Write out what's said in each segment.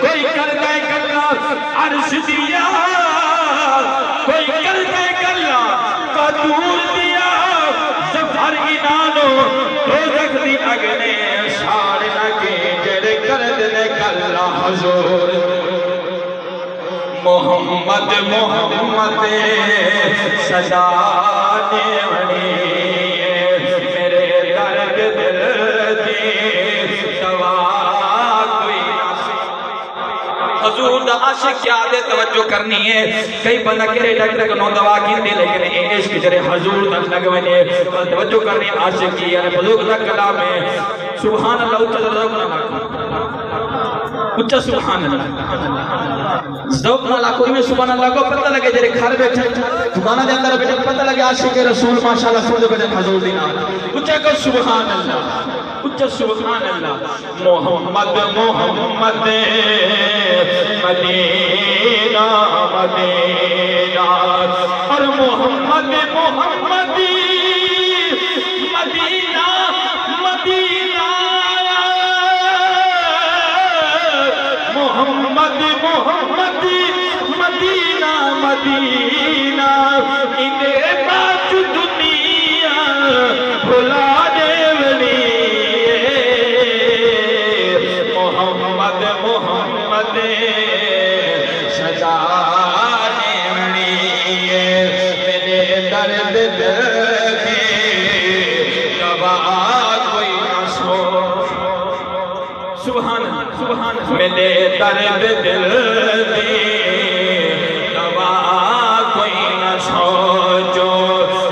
کوئی کر دے گلا عرش دیا کوئی کر دے گلا قدور دیا زفر انانو دوزخ دی اگنے شار لگے جڑے کر دے گلا حضور محمد محمد سجانے وڑی میرے درد دل دی دوا کوئی حضور دا عاشق کیا دے توجہ کرنی ہے کئی بندہ کرے ڈاکٹر کو نو دوا کی دے لیکن عشق جرے حضور تک لگونے توجہ کرنی عاشق کی یعنی بزرگ دا کلام ہے سبحان اللہ اچھا سبحان اللہ ذوق نہ لاکھو میں سبحان اللہ کو پتہ لگے جرے گھر بیٹھے دکانہ دے اندر بیٹھے پتہ لگے عاشق رسول ماشاءاللہ سن دے بیٹھے حضور دینا اچھا کہ سبحان اللہ اچھا سبحان اللہ محمد محمد مدینہ مدینہ اور محمد محمد مدینہ مدینہ محمد محمد مدینہ مدینہ انہیں بات دنیا بھلا دے ولی محمد محمد سجانے ولی میرے درد دل کی دوا کوئی نہ سو سبحان سبحان میرے درد دل دی دوا کوئی نہ سوچو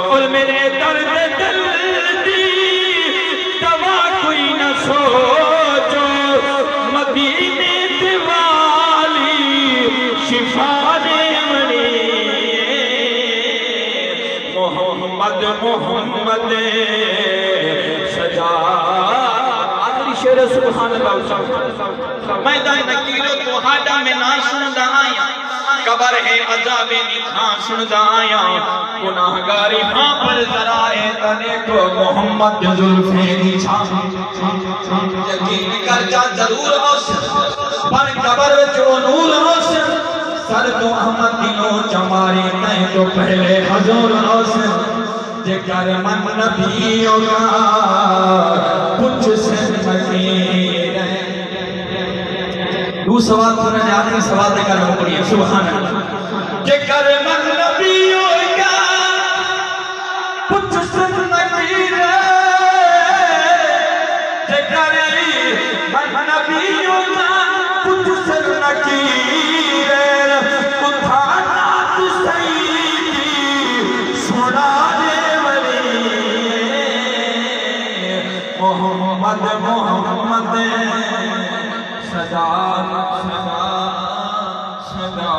اور میرے درد دل دی دوا کوئی نہ سوچو مدینے دیوالی شفا دے منی محمد محمد سجا شیر سبحان اللہ میدان نکیر و توحادہ میں ناشن دائیا قبر ہے عذاب نکھاں سن دائیا گناہگاری ہاں پر ذرائے تنے کو محمد ذوالفیری چھام یقین کر جا ضرور اوسر پر قبر جو نور اوسر سر تو احمد دینوں چماری نہیں تو پہلے حضور اوسر جگر من نبیوں کا کچھ سن مکیر ہے دو سوال سننے نے آخری سوال دے کر پڑی ہے سبحان اللہ جگر من نبیوں کا کچھ سن مکیر ہے جگر من نبیوں کا کچھ سن مکیر ہے اتھانا تو سیدی سنا محمد محمد سجا سجا سجا